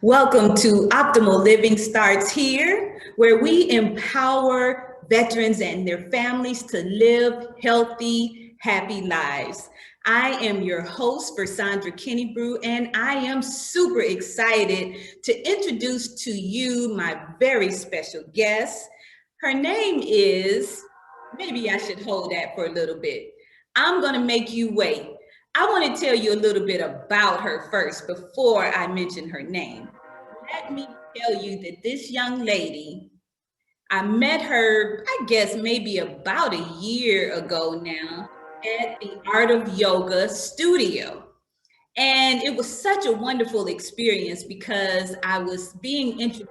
Welcome to Optimal Living Starts Here, where we empower veterans and their families to live healthy, happy lives. I am your host, Sandra Kennebrew, and I am super excited to introduce to you my very special guest. Her name is, maybe I should hold that for a little bit. I'm going to make you wait. I want to tell you a little bit about her first before I mention her name. Let me tell you that this young lady, I met her, I guess maybe about a year ago now at the Art of Yoga studio. And it was such a wonderful experience because I was being introduced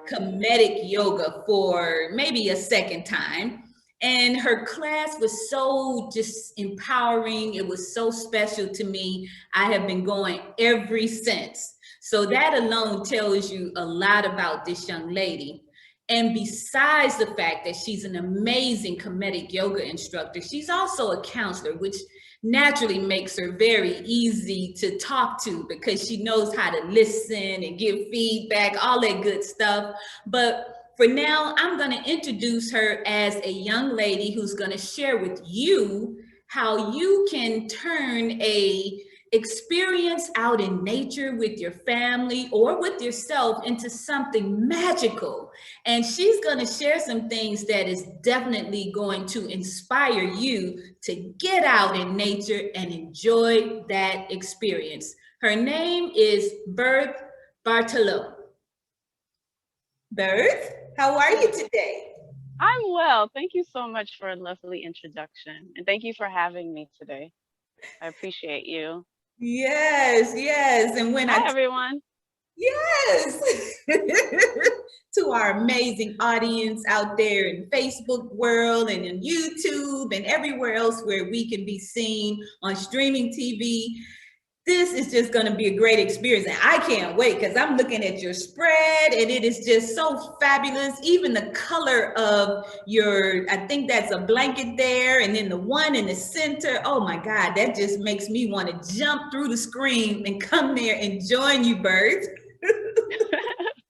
to comedic yoga for maybe a second time. And her class was so just empowering. It was so special to me. I have been going ever since. So that alone tells you a lot about this young lady. And besides the fact that she's an amazing comedic yoga instructor, she's also a counselor, which naturally makes her very easy to talk to because she knows how to listen and give feedback, all that good stuff. But for now, I'm going to introduce her as a young lady who's going to share with you how you can turn a experience out in nature with your family or with yourself into something magical. And she's going to share some things that is definitely going to inspire you to get out in nature and enjoy that experience. Her name is Berth Bartolo. Berth, how are you today? I'm well. Thank you so much for a lovely introduction. And thank you for having me today. I appreciate you. Yes, yes. And when Hi, everyone. yes, to our amazing audience out there in Facebook world and in YouTube and everywhere else where we can be seen on streaming TV. This is just going to be a great experience. And I can't wait because I'm looking at your spread and it is just so fabulous. Even the color of your, I think that's a blanket there. And then the one in the center. Oh my God, that just makes me want to jump through the screen and come there and join you, Bert.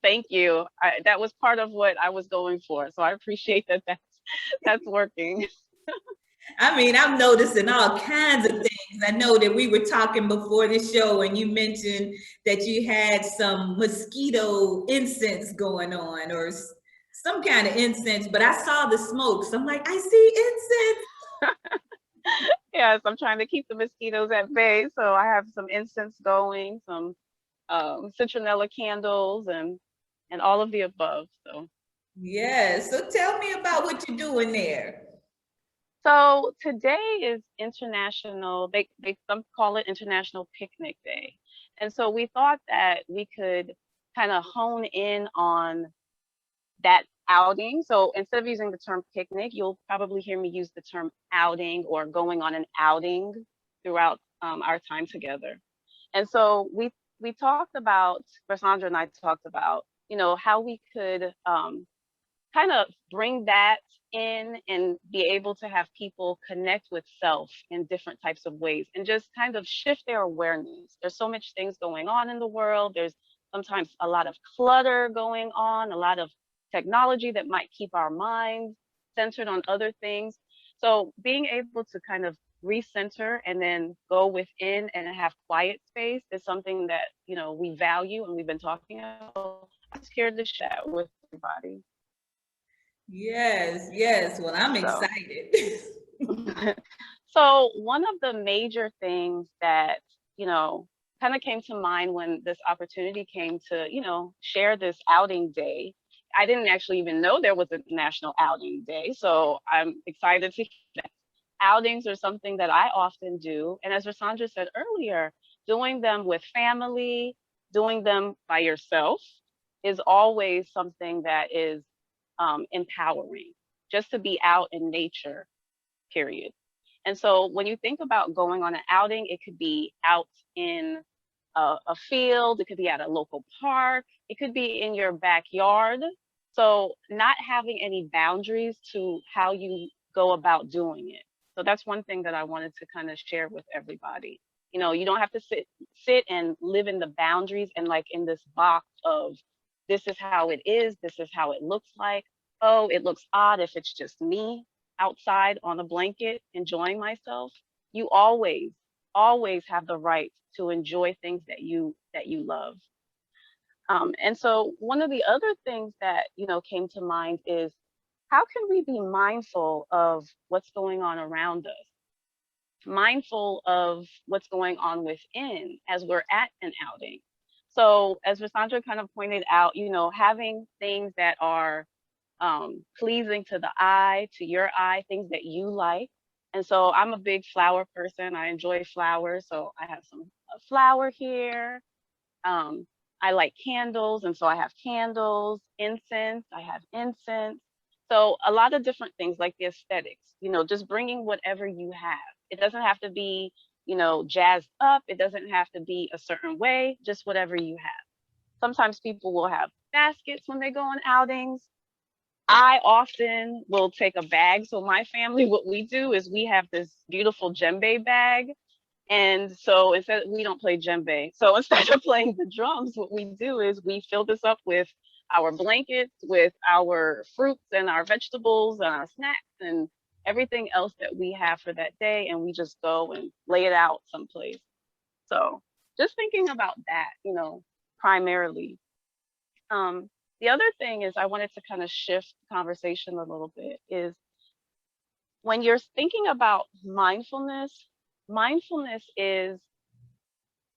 Thank you. That was part of what I was going for. So I appreciate that that's working. I mean, I'm noticing all kinds of things. I know that we were talking before the show, and you mentioned that you had some mosquito incense going on, or some kind of incense. But I saw the smoke, so I'm like, I see incense. Yes, I'm trying to keep the mosquitoes at bay. So I have some incense going, some citronella candles, and all of the above. Yes. So tell me about what you're doing there. So today is international, they some call it International Picnic Day. And so we thought that we could kind of hone in on that outing. So instead of using the term picnic, you'll probably hear me use the term outing or going on an outing throughout our time together. And so we talked about, Sandra and I talked about, how we could kind of bring that in and be able to have people connect with self in different types of ways and just kind of shift their awareness. There's so much things going on in the world. There's sometimes a lot of clutter going on, a lot of technology that might keep our minds centered on other things. So being able to kind of recenter and then go within and have quiet space is something that, we value and we've been talking about. I'm just here to chat with everybody. Yes, yes. Well, I'm So, excited. so one of the major things that, you know, kind of came to mind when this opportunity came to, share this outing day. I didn't actually even know there was a national outing day. So I'm excited to hear that. Outings are something that I often do. And as Rasandra said earlier, doing them with family, doing them by yourself is always something that is empowering, just to be out in nature, period. And so when you think about going on an outing, it could be out in a field, it could be at a local park, it could be in your backyard. So not having any boundaries to how you go about doing it. So that's one thing that I wanted to kind of share with everybody. You know, you don't have to sit and live in the boundaries and like in this box of this is how it is, this is how it looks like. Oh, it looks odd if it's just me outside on a blanket enjoying myself. You always have the right to enjoy things that you love. And so one of the other things that, you know, came to mind is how can we be mindful of what's going on around us, mindful of what's going on within as we're at an outing. So as Rasandra kind of pointed out, you know, having things that are pleasing to the eye, to your eye, things that you like. And so I'm a big flower person. I enjoy flowers. So I have some flower here. Um, I like candles, and so I have candles, incense, I have incense. So a lot of different things like the aesthetics, you know, just bringing whatever you have. It doesn't have to be, you know, jazzed up. It doesn't have to be a certain way, just whatever you have. Sometimes people will have baskets when they go on outings. I often will take a bag. So my family, what we do is we have this beautiful djembe bag, and so instead, we don't play djembe. So instead of playing the drums, what we do is we fill this up with our blankets, with our fruits and our vegetables and our snacks and everything else that we have for that day. And we just go and lay it out someplace. So just thinking about that, you know, primarily. The other thing is I wanted to kind of shift the conversation a little bit is when you're thinking about mindfulness, mindfulness is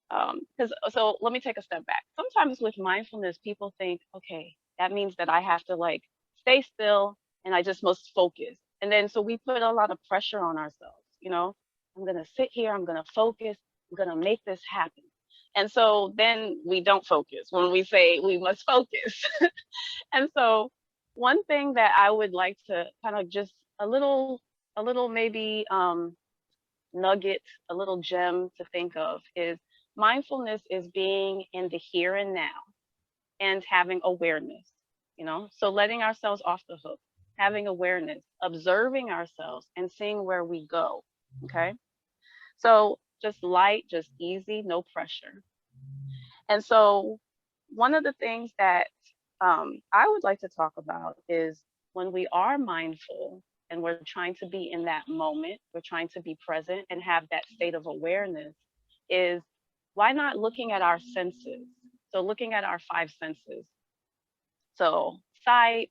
because so let me take a step back. Sometimes with mindfulness, people think, okay, that means that I have to like stay still and I just must focus. And then so we put a lot of pressure on ourselves, you know, I'm gonna sit here, I'm gonna focus, I'm gonna make this happen. And so then we don't focus when we say we must focus. And so one thing that I would like to kind of just a little maybe nugget, a little gem to think of is mindfulness is being in the here and now and having awareness, you know, so letting ourselves off the hook, having awareness, observing ourselves and seeing where we go. Okay. So just light, just easy, no pressure. And so one of the things that I would like to talk about is when we are mindful and we're trying to be in that moment, we're trying to be present and have that state of awareness, is why not looking at our senses? So, looking at our five senses. So, sight,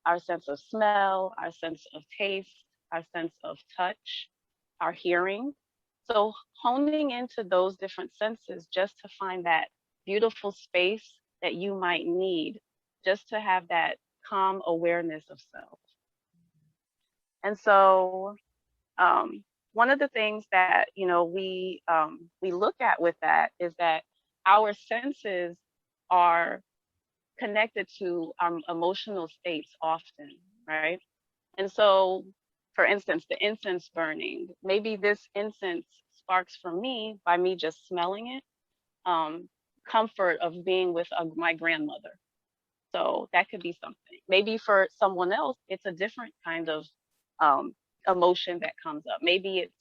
our sense of smell, our sense of taste, our sense of touch, our hearing. So, honing into those different senses just to find that beautiful space that you might need, just to have that calm awareness of self. And so, one of the things that you know we look at with that is that our senses are connected to our emotional states often, right? And so, for instance, the incense burning, maybe this incense sparks for me by me just smelling it, comfort of being with my grandmother. So that could be something. Maybe for someone else, it's a different kind of um, emotion that comes up. Maybe it's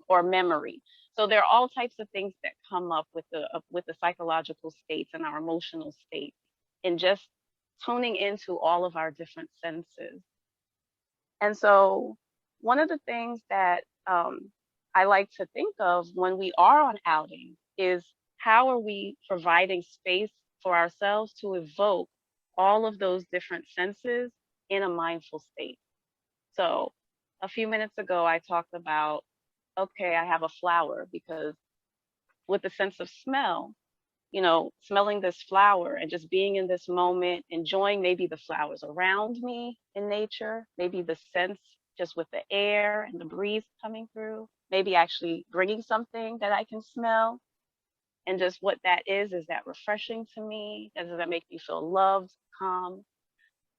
or memory. So there are all types of things that come up with the psychological states and our emotional states, and just tuning into all of our different senses. And so one of the things that I like to think of when we are on outing is how are we providing space for ourselves to evoke all of those different senses in a mindful state. So a few minutes ago, I talked about, okay, I have a flower because with the sense of smell, you know, smelling this flower and just being in this moment, enjoying maybe the flowers around me in nature, maybe the sense just with the air and the breeze coming through, maybe actually bringing something that I can smell. And just what that is that refreshing to me? Does that make me feel loved, calm,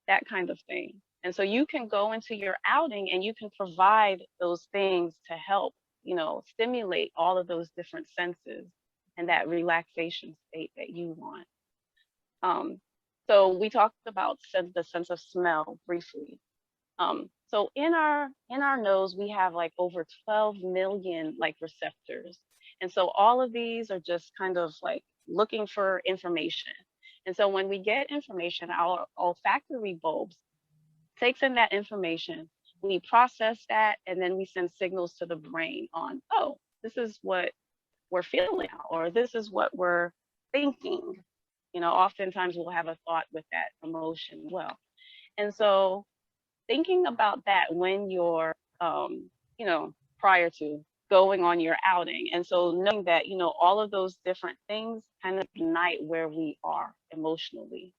that kind of thing? And so you can go into your outing and you can provide those things to help, you know, stimulate all of those different senses and that relaxation state that you want. Um, so we talked about the sense of smell briefly. So in our nose, we have like over 12 million like receptors. And so all of these are just kind of like looking for information. And so when we get information, our olfactory bulbs takes in that information, we process that, and then we send signals to the brain on, oh, this is what we're feeling now, or this is what we're thinking. You know, oftentimes we'll have a thought with that emotion as well. And so thinking about that when you're, you know, prior to going on your outing. And so knowing that, you know, all of those different things kind of ignite where we are emotionally.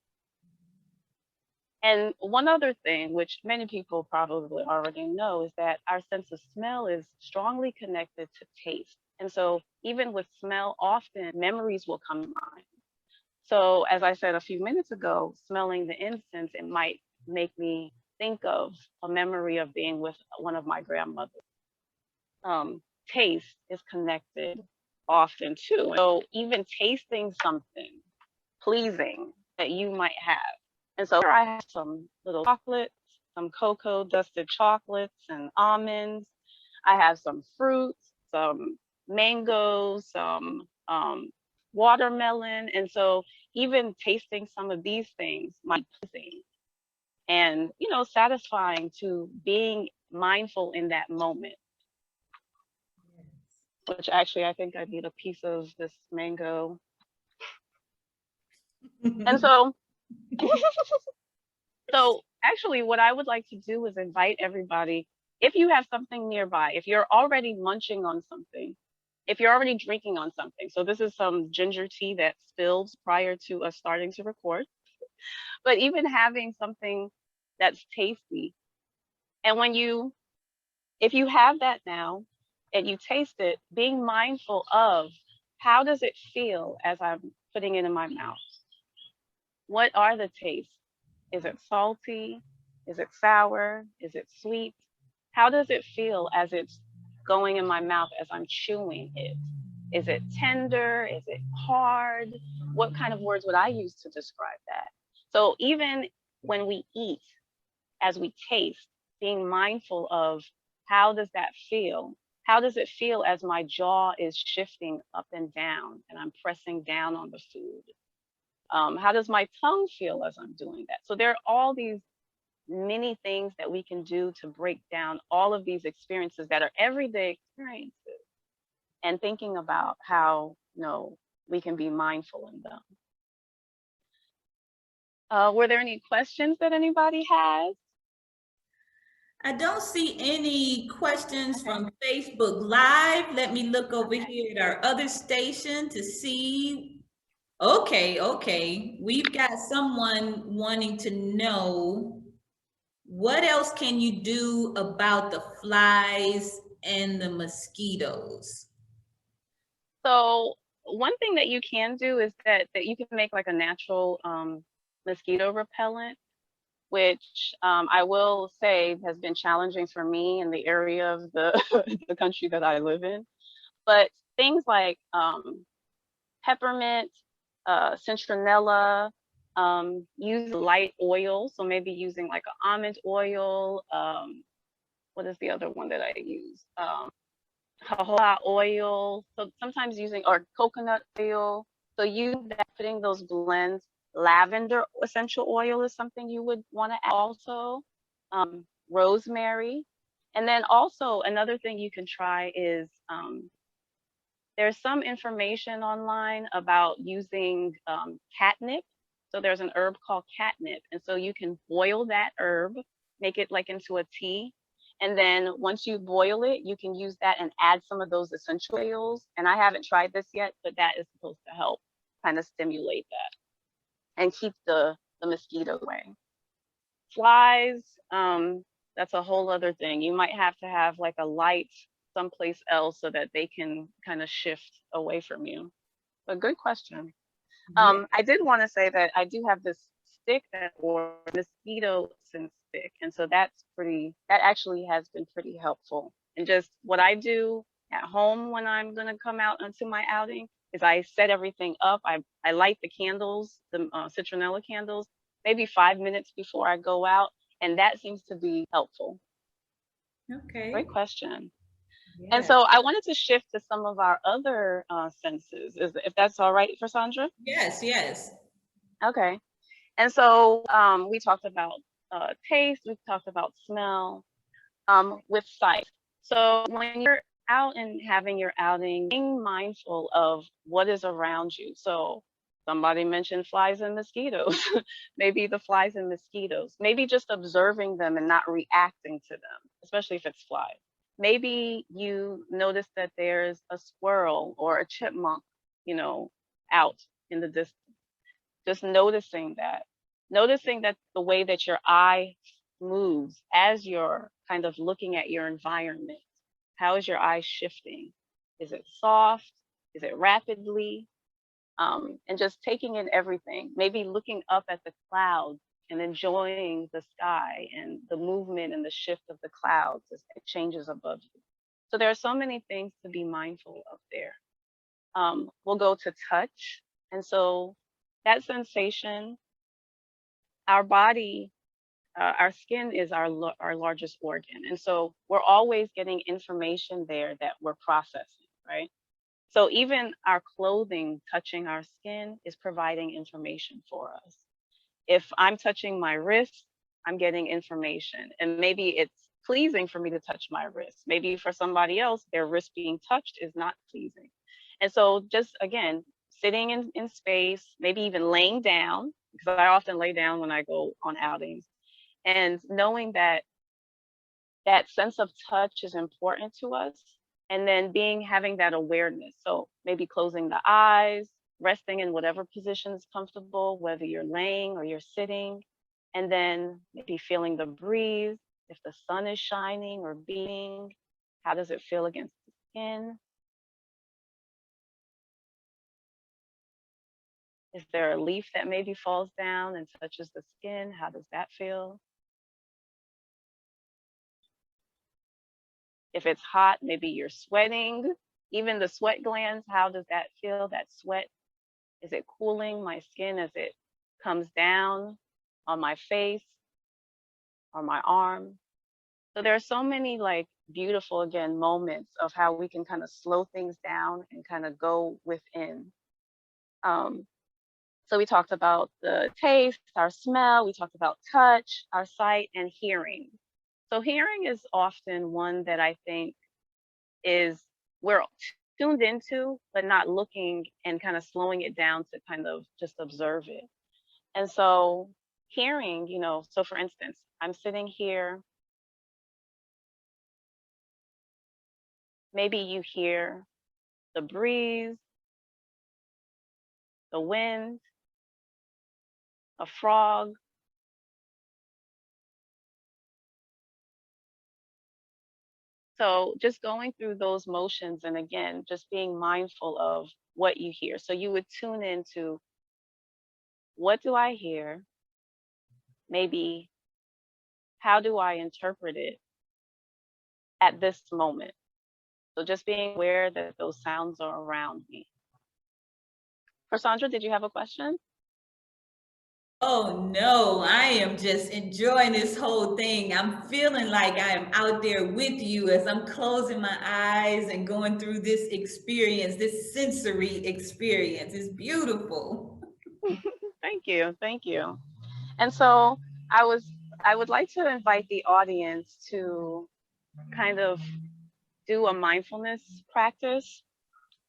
And one other thing, which many people probably already know, is that our sense of smell is strongly connected to taste. And so even with smell, often memories will come to mind. So as I said a few minutes ago, smelling the incense, it might make me think of a memory of being with one of my grandmothers. Taste is connected often too. So even tasting something pleasing that you might have. And so here I have some little chocolates, some cocoa dusted chocolates and almonds. I have some fruits, some mangoes, some watermelon. And so even tasting some of these things might be pleasing and, you know, satisfying to being mindful in that moment, which actually I think I need a piece of this mango. And so, so actually what I would like to do is invite everybody, if you have something nearby, if you're already munching on something, if you're already drinking on something. So this is some ginger tea that spilled prior to us starting to record. But even having something that's tasty. And if you have that now and you taste it, being mindful of how does it feel as I'm putting it in my mouth? What are the tastes? Is it salty? Is it sour? Is it sweet? How does it feel as it's going in my mouth as I'm chewing it? Is it tender? Is it hard? What kind of words would I use to describe that? So even when we eat, as we taste, being mindful of how does that feel? How does it feel as my jaw is shifting up and down and I'm pressing down on the food? How does my tongue feel as I'm doing that? So there are all these many things that we can do to break down all of these experiences that are everyday experiences and thinking about how, you know, we can be mindful in them. Were there any questions that anybody has? I don't see any questions from Facebook Live. Let me look over here at our other station to see. Okay. We've got someone wanting to know, what else can you do about the flies and the mosquitoes? So one thing that you can do is that you can make like a natural mosquito repellent, which I will say has been challenging for me in the area of the the country that I live in. But things like peppermint, citronella, use light oil. So maybe using like an almond oil. What is the other one that I use? Jojoba oil. So sometimes using, or coconut oil. So using that, putting those blends. Lavender essential oil is something you would want to add also. Rosemary. And then also another thing you can try is there's some information online about using catnip. So there's an herb called catnip. And so you can boil that herb, make it like into a tea. And then once you boil it, you can use that and add some of those essential oils. And I haven't tried this yet, but that is supposed to help kind of stimulate that and keep the mosquito away. Flies, that's a whole other thing. You might have to have like a light someplace else so that they can kind of shift away from you. But good question. I did want to say that I do have this stick or mosquito scent stick, and so that actually has been pretty helpful. And just what I do at home when I'm gonna come out onto my outing is I set everything up. I light the candles, the citronella candles, maybe 5 minutes before I go out, and that seems to be helpful. Okay. Great question. And Yeah. so I wanted to shift to some of our other senses, if that's all right for Sandra. Yes, yes. Okay. And so we talked about taste, we talked about smell, with sight. So when you're out and having your outing, being mindful of what is around you. So somebody mentioned flies and mosquitoes. Maybe the flies and mosquitoes. Maybe just observing them and not reacting to them, especially if it's flies. Maybe you notice that there's a squirrel or a chipmunk, you know, out in the distance. Just noticing that the way that your eye moves as you're kind of looking at your environment. How is your eye shifting? Is it soft? Is it rapidly? And just taking in everything, maybe looking up at the clouds and enjoying the sky and the movement and the shift of the clouds as it changes above you. So there are so many things to be mindful of there. We'll go to touch. And so that sensation, our body, our skin is our largest organ. And so we're always getting information there that we're processing, right? So even our clothing touching our skin is providing information for us. If I'm touching my wrist, I'm getting information. And maybe it's pleasing for me to touch my wrist. Maybe for somebody else, their wrist being touched is not pleasing. And so just again, sitting in space, maybe even laying down, because I often lay down when I go on outings, and knowing that that sense of touch is important to us, and then having that awareness. So maybe closing the eyes, resting in whatever position is comfortable, whether you're laying or you're sitting, and then maybe feeling the breeze. If the sun is shining or beaming, how does it feel against the skin? Is there a leaf that maybe falls down and touches the skin? How does that feel? If it's hot, maybe you're sweating. Even the sweat glands, how does that feel? That sweat, is it cooling my skin as it comes down on my face or my arm? So there are so many like beautiful, again, moments of how we can kind of slow things down and kind of go within. Um, so we talked about the taste, our smell, we talked about touch, our sight, and hearing. So hearing is often one that I think is we're tuned into, but not looking and kind of slowing it down to kind of just observe it. And so hearing, so for instance, I'm sitting here, maybe you hear the breeze, the wind, a frog. So just going through those motions and again, just being mindful of what you hear. So you would tune into, what do I hear? Maybe how do I interpret it at this moment? So just being aware that those sounds are around me. For Sandra, did you have a question? Oh no, I am just enjoying this whole thing. I'm feeling like I am out there with you as I'm closing my eyes and going through this experience, this sensory experience. It's beautiful. Thank you. Thank you. And so I was I would like to invite the audience to kind of do a mindfulness practice.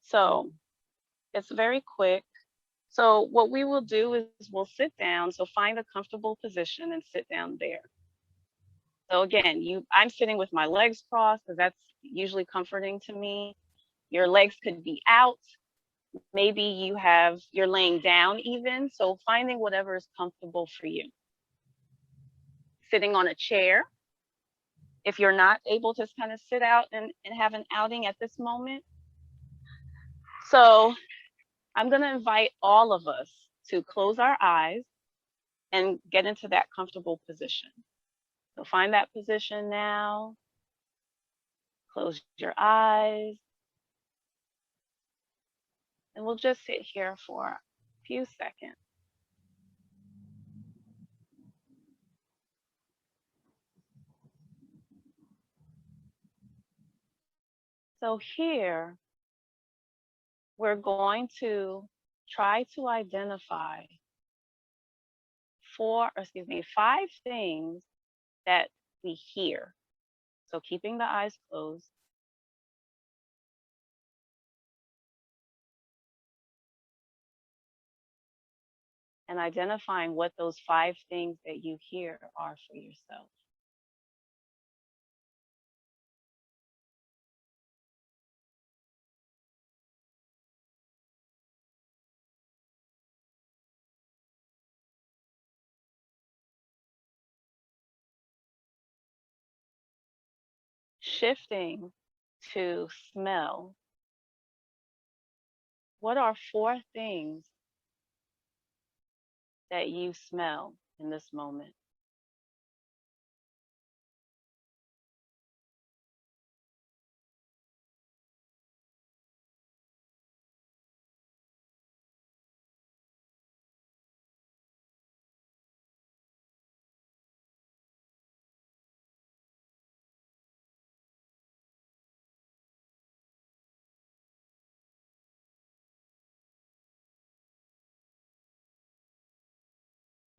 So it's very quick. So what we will do is we'll sit down. So find a comfortable position and sit down there. So again, I'm sitting with my legs crossed because that's usually comforting to me. Your legs could be out. Maybe you're laying down even. So finding whatever is comfortable for you. Sitting on a chair. If you're not able to kind of sit out and have an outing at this moment. So I'm going to invite all of us to close our eyes and get into that comfortable position. So find that position now. Close your eyes. And we'll just sit here for a few seconds. So here, we're going to try to identify 5 things that we hear. So keeping the eyes closed. And identifying what those 5 things that you hear are for yourself. Shifting to smell. What are 4 things that you smell in this moment?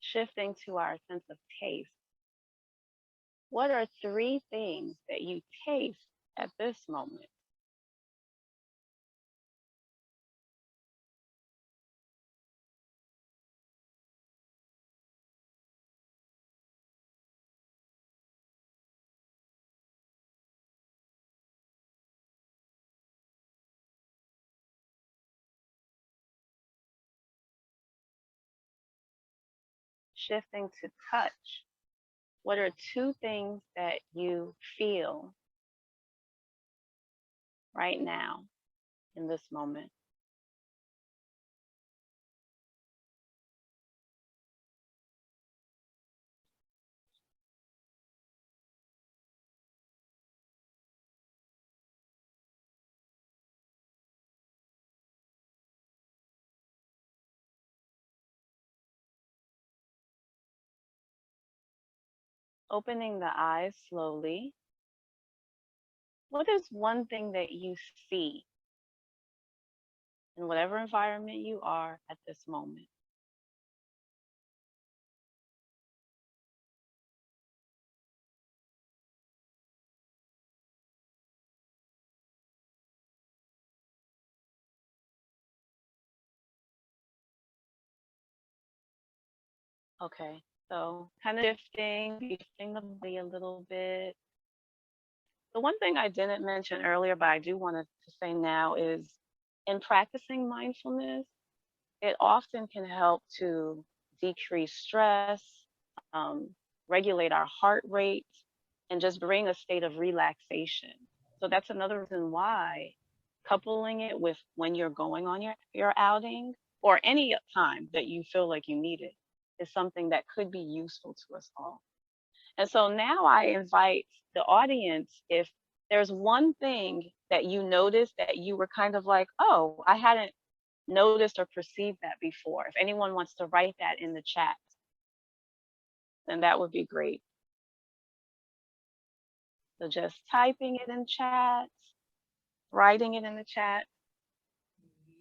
Shifting to our sense of taste. What are 3 things that you taste at this moment? Shifting to touch. What are 2 things that you feel right now in this moment? Opening the eyes slowly. What is one thing that you see in whatever environment you are at this moment? Okay, so kind of shifting the body a little bit. The one thing I didn't mention earlier, but I do want to say now is in practicing mindfulness, it often can help to decrease stress, um, regulate our heart rate, and just bring a state of relaxation. So that's another reason why coupling it with when you're going on your outing or any time that you feel like you need it is something that could be useful to us all. And so now I invite the audience, if there's one thing that you noticed that you were kind of like, oh, I hadn't noticed or perceived that before. If anyone wants to write that in the chat, then that would be great. So just typing it in chat, writing it in the chat.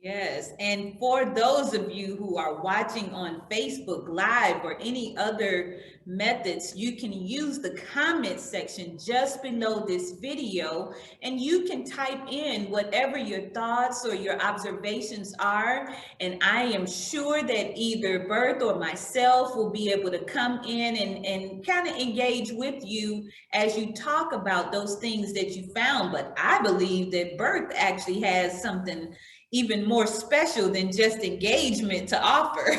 Yes, and for those of you who are watching on Facebook Live or any other methods, you can use the comment section just below this video, and you can type in whatever your thoughts or your observations are, and I am sure that either Berth or myself will be able to come in and kind of engage with you as you talk about those things that you found. But I believe that Berth actually has something even more special than just engagement to offer.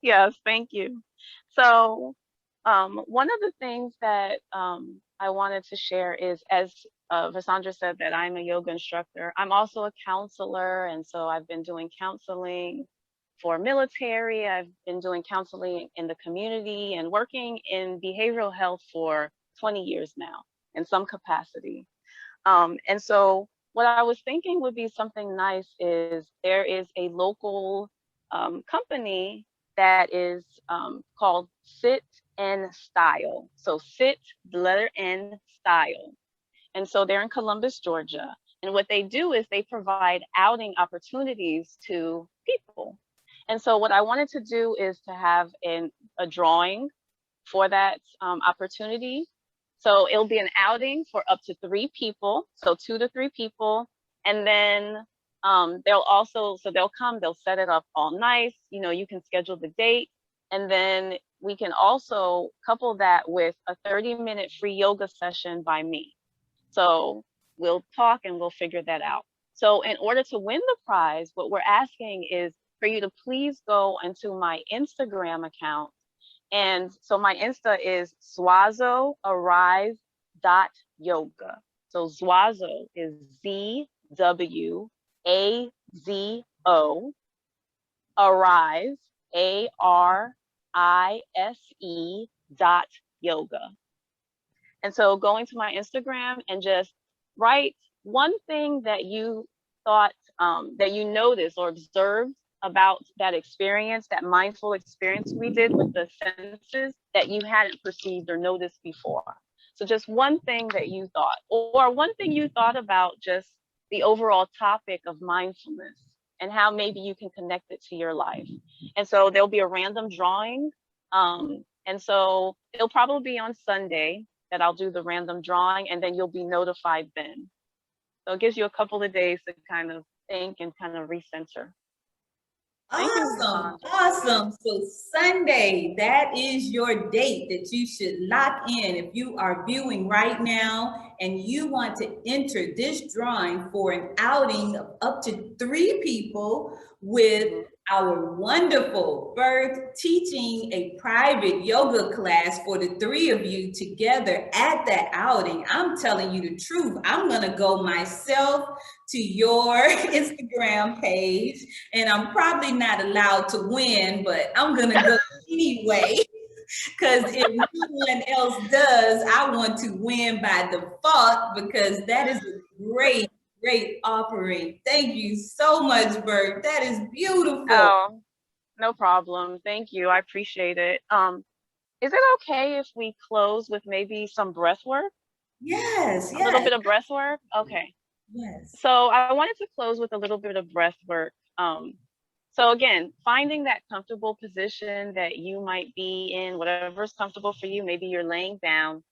Yes, thank you. So, one of the things that I wanted to share is, as Vasandra said, that I'm a yoga instructor. I'm also a counselor, and so I've been doing counseling for military. I've been doing counseling in the community and working in behavioral health for 20 years now in some capacity. And so what I was thinking would be something nice is there is a local company that is called Sit N Style. So sit, the letter N, Style. And so they're in Columbus, Georgia. And what they do is they provide outing opportunities to people. And so what I wanted to do is to have a drawing for that opportunity. So it'll be an outing for up to 3 people, so 2 to 3 people. And then they'll come, they'll set it up all nice. You know, you can schedule the date. And then we can also couple that with a 30-minute free yoga session by me. So we'll talk and we'll figure that out. So in order to win the prize, what we're asking is for you to please go into my Instagram account. And so my Insta is zwazoarise.yoga. So Zwazo is ZWAZO, arise, ARISE.yoga. And so going to my Instagram and just write one thing that you thought, that you noticed or observed about that experience, that mindful experience we did with the senses that you hadn't perceived or noticed before. So just one thing that you thought, or one thing you thought about just the overall topic of mindfulness and how maybe you can connect it to your life. And so there'll be a random drawing. And so it'll probably be on Sunday that I'll do the random drawing, and then you'll be notified then. So it gives you a couple of days to kind of think and kind of recenter. Awesome, awesome. So Sunday, that is your date that you should lock in. If you are viewing right now and you want to enter this drawing for an outing of up to 3 people with our wonderful Berth teaching a private yoga class for the 3 of you together at that outing. I'm telling you the truth. I'm going to go myself to your Instagram page, and I'm probably not allowed to win, but I'm going to go anyway. Because if no one else does, I want to win by default, because that is a great offering. Thank you so much, Bert. That is beautiful. Oh, no problem. Thank you. I appreciate it. Is it okay if we close with maybe some breath work? Yes. A little bit of breath work? Okay. Yes. So I wanted to close with a little bit of breath work. So again, finding that comfortable position that you might be in, whatever's comfortable for you. Maybe you're laying down.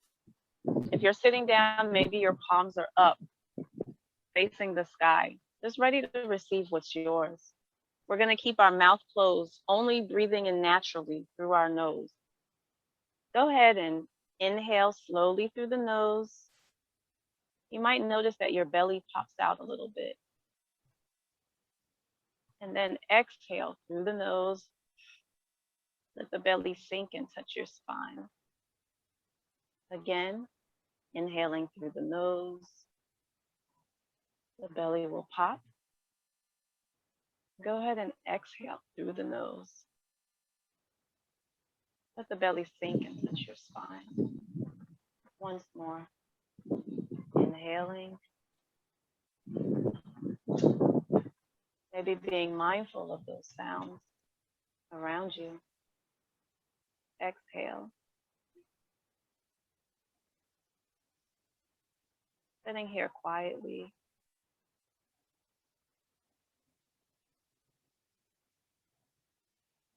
If you're sitting down, maybe your palms are up, facing the sky, just ready to receive what's yours. We're going to keep our mouth closed, only breathing in naturally through our nose. Go ahead and inhale slowly through the nose. You might notice that your belly pops out a little bit. And then exhale through the nose. Let the belly sink and touch your spine. Again, inhaling through the nose. The belly will pop. Go ahead and exhale through the nose. Let the belly sink and touch your spine. Once more. Inhaling. Maybe being mindful of those sounds around you. Exhale. Sitting here quietly.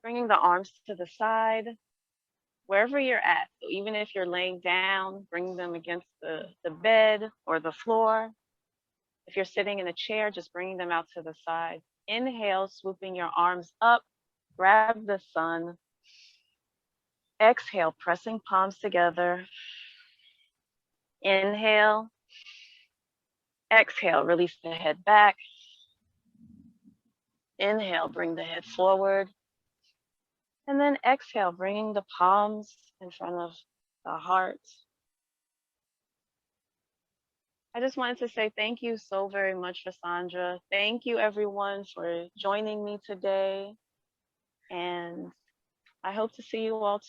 Bringing the arms to the side, wherever you're at. So even if you're laying down, bring them against the bed or the floor. If you're sitting in a chair, just bringing them out to the side. Inhale, swooping your arms up, grab the sun. Exhale, pressing palms together. Inhale. Exhale, release the head back. Inhale, bring the head forward. And then exhale, bringing the palms in front of the heart. I just wanted to say thank you so very much, Sandra. Thank you, everyone, for joining me today. And I hope to see you all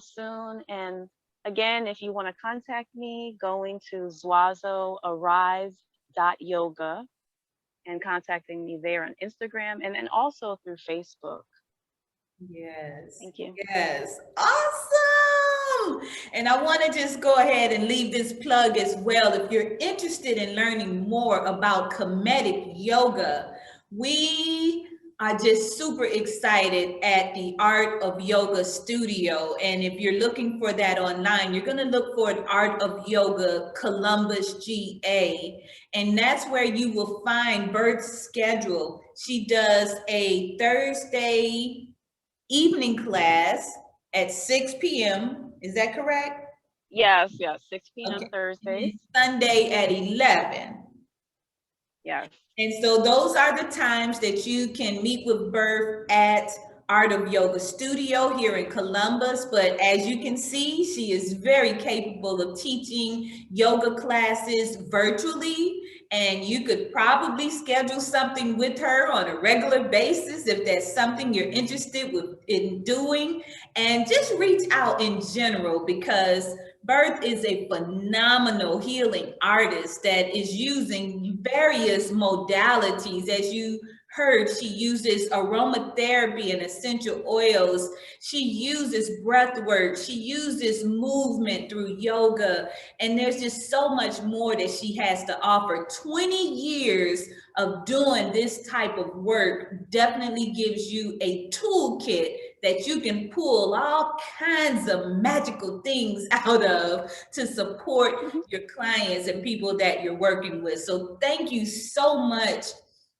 soon. And again, if you want to contact me, going to zwazoarise.yoga and contacting me there on Instagram and then also through Facebook. Yes. Thank you. Yes. Awesome. And I want to just go ahead and leave this plug as well. If you're interested in learning more about comedic yoga, we are just super excited at the Art of Yoga Studio. And if you're looking for that online, you're going to look for an Art of Yoga Columbus, GA. And that's where you will find Bert's schedule. She does a Thursday evening class at 6 p.m. Is that correct? Yes, 6 p.m. Okay. Thursdays. Sunday at 11. Yes. And so those are the times that you can meet with Bert at Art of Yoga Studio here in Columbus. But as you can see, she is very capable of teaching yoga classes virtually. And you could probably schedule something with her on a regular basis if that's something you're interested in doing. And just reach out in general, because Birth is a phenomenal healing artist that is using various modalities. As you heard, she uses aromatherapy and essential oils. She uses breath work. She uses movement through yoga. And there's just so much more that she has to offer. 20 years of doing this type of work definitely gives you a toolkit that you can pull all kinds of magical things out of to support your clients and people that you're working with. So thank you so much,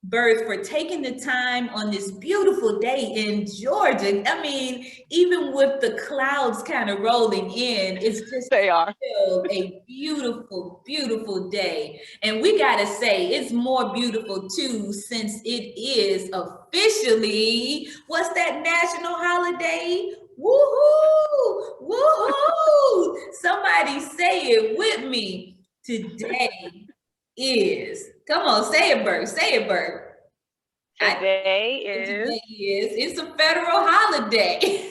Berth, for taking the time on this beautiful day in Georgia. I mean, even with the clouds kind of rolling in, it's just They are still a beautiful, beautiful day. And we got to say, it's more beautiful too, since it is officially, what's that national holiday? Woohoo! Woohoo! Somebody say it with me. Today is, come on, say it, Bert. Say it, Bert. Today It's a federal holiday.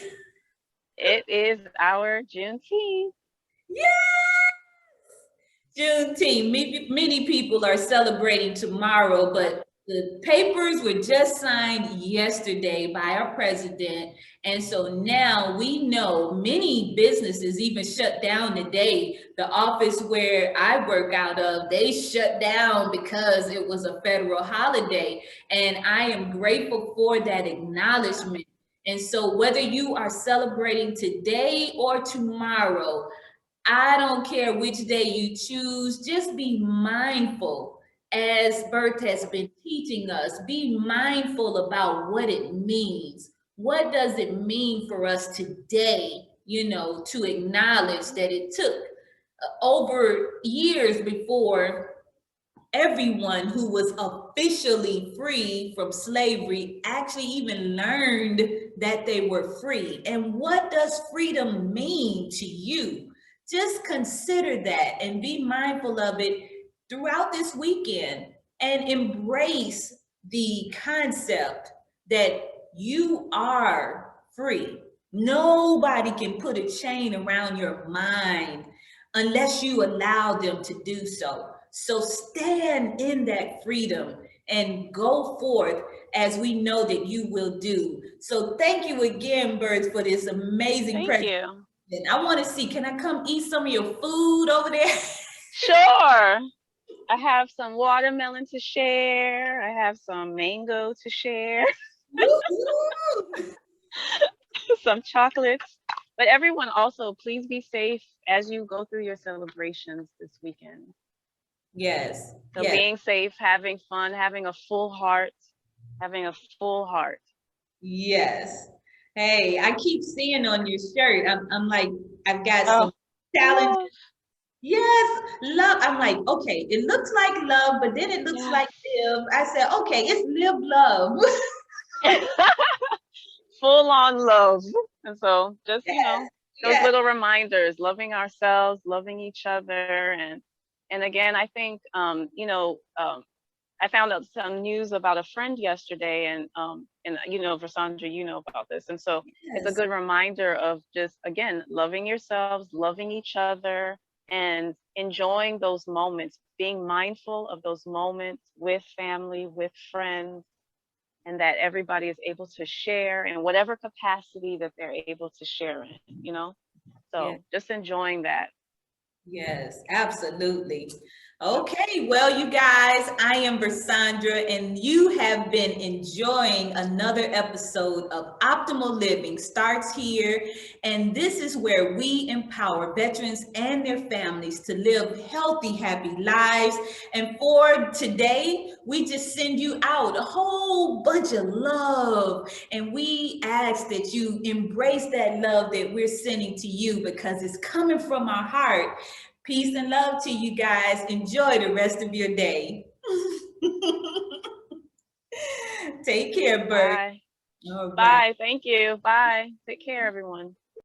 it is our Juneteenth. Yeah. Juneteenth. Many people are celebrating tomorrow, but the papers were just signed yesterday by our president. And so now we know many businesses even shut down today. The office where I work out of, they shut down because it was a federal holiday. And I am grateful for that acknowledgement. And so whether you are celebrating today or tomorrow, I don't care which day you choose, just be mindful. As Bert has been teaching us, be mindful about what it means. What does it mean for us today, to acknowledge that it took over years before everyone who was officially free from slavery actually even learned that they were free. And what does freedom mean to you? Just consider that and be mindful of it throughout this weekend, and embrace the concept that you are free. Nobody can put a chain around your mind unless you allow them to do so. So stand in that freedom and go forth as we know that you will do. So thank you again, Birds, for this amazing Thank presentation. you. I want to see, can I come eat some of your food over there? Sure. I have some watermelon to share. I have some mango to share. Some chocolates. But everyone also, please be safe as you go through your celebrations this weekend. Yes. So yes. being safe, having fun, having a full heart, having a full heart. Yes. Hey, I keep seeing on your shirt, I'm like, I've got some challenges. Love. Yes, love. I'm like, okay, it looks like love, but then it looks like live. I said, okay, it's live love. Full on love. And so just, Yes, those yes. little reminders, loving ourselves, loving each other. And again, I think, I found out some news about a friend yesterday, and Versandra, you know about this. And so it's a good reminder of just, again, loving yourselves, loving each other, and enjoying those moments, being mindful of those moments with family, with friends, and that everybody is able to share in whatever capacity that they're able to share in. So just enjoying that. Yes, absolutely. Okay, well, you guys, I am Versandra, and you have been enjoying another episode of Optimal Living Starts Here. And this is where we empower veterans and their families to live healthy, happy lives. And for today, we just send you out a whole bunch of love. And we ask that you embrace that love that we're sending to you because it's coming from our heart. Peace and love to you guys. Enjoy the rest of your day. Take care, Bert. Bye. All right. Bye. Thank you. Bye. Take care, everyone.